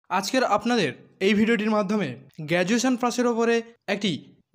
আজকের আপনাদের এই ভিডিওটির মাধ্যমে গ্র্যাজুয়েশন পাসের ওপরে একটি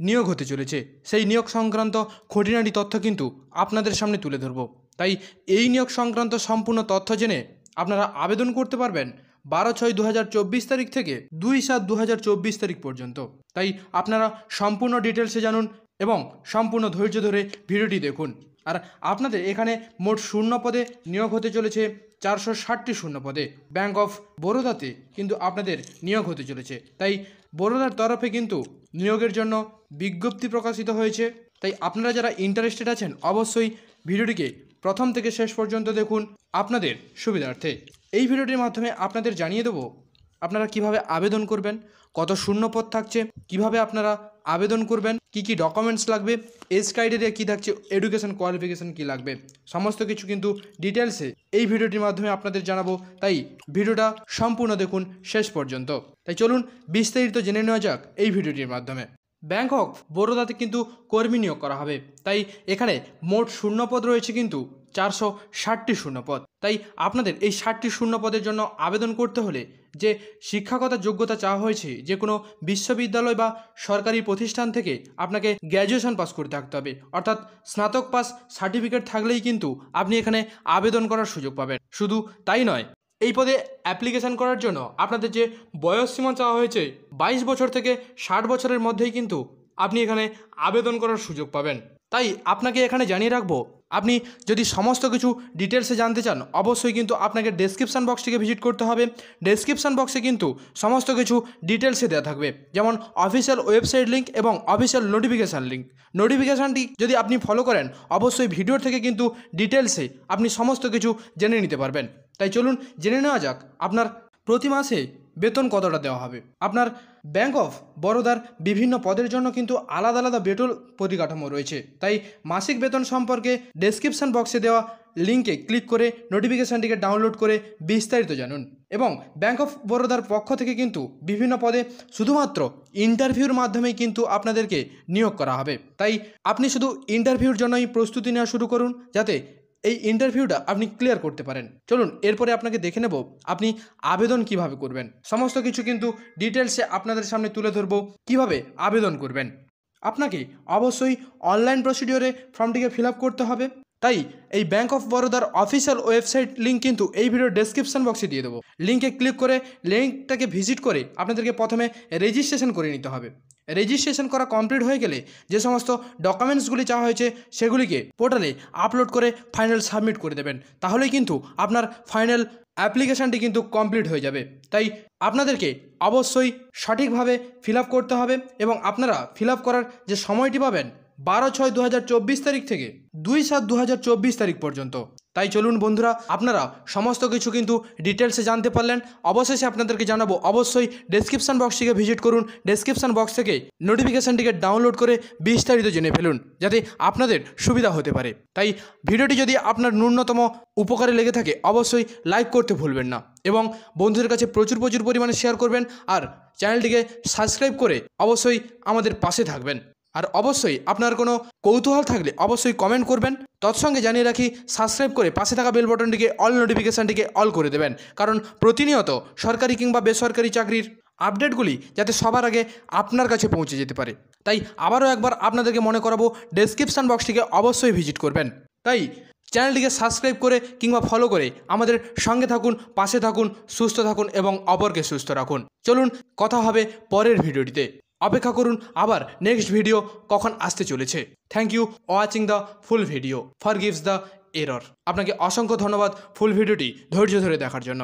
নিয়োগ হতে চলেছে। সেই নিয়োগ সংক্রান্ত খুঁটিনাটি তথ্য কিন্তু আপনাদের সামনে তুলে ধরব। তাই এই নিয়োগ সংক্রান্ত সম্পূর্ণ তথ্য জেনে আপনারা আবেদন করতে পারবেন 12/6/2024 তারিখ থেকে 2/7/2024 তারিখ পর্যন্ত। তাই আপনারা সম্পূর্ণ ডিটেলসে জানুন এবং সম্পূর্ণ ধৈর্য ধরে ভিডিওটি দেখুন। আর আপনাদের এখানে মোট শূন্য পদে নিয়োগ হতে চলেছে 460টি শূন্য পদে। ব্যাঙ্ক অফ বরোদাতে কিন্তু আপনাদের নিয়োগ হতে চলেছে। তাই বরোদার তরফে কিন্তু নিয়োগের জন্য বিজ্ঞপ্তি প্রকাশিত হয়েছে। তাই আপনারা যারা ইন্টারেস্টেড আছেন অবশ্যই ভিডিওটিকে প্রথম থেকে শেষ পর্যন্ত দেখুন আপনাদের সুবিধার্থে। এই ভিডিওটির মাধ্যমে আপনাদের জানিয়ে দেবো আপনারা কিভাবে আবেদন করবেন, কত শূন্য পদ থাকছে, কিভাবে আপনারা আবেদন করবেন, কি কি ডকুমেন্টস লাগবে, এজ ক্রাইটেরিয়া কী থাকছে, এডুকেশন কোয়ালিফিকেশন কী লাগবে, সমস্ত কিছু কিন্তু ডিটেলসে এই ভিডিওটির মাধ্যমে আপনাদের জানাবো। তাই ভিডিওটা সম্পূর্ণ দেখুন শেষ পর্যন্ত। তাই চলুন বিস্তারিত জেনে নেওয়া যাক এই ভিডিওটির মাধ্যমে। ব্যাঙ্ক অফ বরোদাতে কিন্তু কর্মী নিয়োগ করা হবে। তাই এখানে মোট শূন্যপদ রয়েছে কিন্তু 460টি শূন্যপদ। তাই আপনাদের এই 60টি শূন্যপদের জন্য আবেদন করতে হলে যে শিক্ষাগত যোগ্যতা চাওয়া হয়েছে, যে কোনো বিশ্ববিদ্যালয় বা সরকারি প্রতিষ্ঠান থেকে আপনাকে গ্র্যাজুয়েশন পাস করতে থাকতে হবে, অর্থাৎ স্নাতক পাস সার্টিফিকেট থাকলেই কিন্তু আপনি এখানে আবেদন করার সুযোগ পাবেন। শুধু তাই নয়, এই পদে অ্যাপ্লিকেশান করার জন্য আপনাদের যে বয়সসীমা চাওয়া হয়েছে 22 বছর থেকে 60 বছরের মধ্যেই কিন্তু আপনি এখানে আবেদন করার সুযোগ পাবেন। তাই আপনাকে এখানে জানিয়ে রাখবো, আপনি যদি সমস্ত কিছু ডিটেলসে জানতে চান অবশ্যই কিন্তু আপনাকে ডেসক্রিপশান বক্সটিকে ভিজিট করতে হবে। ডেসক্রিপশান বক্সে কিন্তু সমস্ত কিছু ডিটেলসে দেওয়া থাকবে, যেমন অফিসিয়াল ওয়েবসাইট লিঙ্ক এবং অফিসিয়াল নোটিফিকেশান লিঙ্ক। নোটিফিকেশানটি যদি আপনি ফলো করেন অবশ্যই ভিডিওর থেকে কিন্তু ডিটেলসে আপনি সমস্ত কিছু জেনে নিতে পারবেন। তাই চলুন জেনে নেওয়া যাক আপনার প্রতি মাসে বেতন কতটা দেওয়া হবে। আপনার ব্যাঙ্ক অফ বরোদার বিভিন্ন পদের জন্য কিন্তু আলাদা আলাদা বেতন পরিকাঠামো রয়েছে। তাই মাসিক বেতন সম্পর্কে ডেসক্রিপশন বক্সে দেওয়া লিঙ্কে ক্লিক করে নোটিফিকেশানটিকে ডাউনলোড করে বিস্তারিত জানুন। এবং ব্যাঙ্ক অফ বরোদার পক্ষ থেকে কিন্তু বিভিন্ন পদে শুধুমাত্র ইন্টারভিউর মাধ্যমেই কিন্তু আপনাদেরকে নিয়োগ করা হবে। তাই আপনি শুধু ইন্টারভিউর জন্যই প্রস্তুতি নেওয়া শুরু করুন, যাতে এই ইন্টারভিউটা আপনি ক্লিয়ার করতে পারেন। চলুন এরপরে আপনাকে দেখে নেব আপনি আবেদন কিভাবে করবেন। সমস্ত কিছু কিন্তু ডিটেলসে আপনাদের সামনে তুলে ধরবো কিভাবে আবেদন করবেন। আপনাকে অবশ্যই অনলাইন প্রসিডিওরে ফর্মটিকে ফিল আপ করতে হবে। তাই এই ব্যাঙ্ক অফ বরোদার অফিসিয়াল ওয়েবসাইট লিঙ্ক কিন্তু এই ভিডিওর ডেসক্রিপশন বক্সে দিয়ে দেবো। লিঙ্কে ক্লিক করে লিঙ্কটাকে ভিজিট করে আপনাদেরকে প্রথমে রেজিস্ট্রেশন করে নিতে হবে। রেজিস্ট্রেশন করা কমপ্লিট হয়ে গেলে যে সমস্ত ডকুমেন্টসগুলি চাওয়া হয়েছে সেগুলিকে পোর্টালে আপলোড করে ফাইনাল সাবমিট করে দেবেন। তাহলেই কিন্তু আপনার ফাইনাল অ্যাপ্লিকেশানটি কিন্তু কমপ্লিট হয়ে যাবে। তাই আপনাদেরকে অবশ্যই সঠিকভাবে ফিল আপ করতে হবে এবং আপনারা ফিল আপ করার যে সময়টি পাবেন 12/6/2024 তারিখ থেকে 2/7/2024 তারিখ পর্যন্ত। তাই চলুন বন্ধুরা, আপনারা সমস্ত কিছু কিন্তু ডিটেলসে জানতে পারলেন। অবশেষে আপনাদেরকে জানাবো অবশ্যই ডেসক্রিপশন বক্সটিকে ভিজিট করুন। ডেসক্রিপশন বক্স থেকে নোটিফিকেশানটিকে ডাউনলোড করে বিস্তারিত জেনে ফেলুন, যাতে আপনাদের সুবিধা হতে পারে। তাই ভিডিওটি যদি আপনার ন্যূনতম উপকারে লেগে থাকে অবশ্যই লাইক করতে ভুলবেন না এবং বন্ধুদের কাছে প্রচুর পরিমাণে শেয়ার করবেন। আর চ্যানেলটিকে সাবস্ক্রাইব করে অবশ্যই আমাদের পাশে থাকবেন। আর অবশ্যই আপনার কোনো কৌতূহল থাকলে অবশ্যই কমেন্ট করবেন। তৎসঙ্গে জানিয়ে রাখি, সাবস্ক্রাইব করে পাশে থাকা বেল বটনটিকে অল নোটিফিকেশানটিকে অল করে দেবেন, কারণ প্রতিনিয়ত সরকারি কিংবা বেসরকারি চাকরির আপডেটগুলি যাতে সবার আগে আপনার কাছে পৌঁছে যেতে পারে। তাই আবারও একবার আপনাদেরকে মনে করাবো ডেসক্রিপশান বক্সটিকে অবশ্যই ভিজিট করবেন। তাই চ্যানেলটিকে সাবস্ক্রাইব করে কিংবা ফলো করে আমাদের সঙ্গে থাকুন, পাশে থাকুন, সুস্থ থাকুন এবং অপরকে সুস্থ রাখুন। চলুন কথা হবে পরের ভিডিওটিতে। অপেক্ষা করুন আবার নেক্সট ভিডিও কখন আসতে চলেছে। Thank you watching the full video, forgives the error. আপনাকে অসংখ্য ধন্যবাদ ফুল ভিডিওটি ধৈর্য ধরে দেখার জন্য।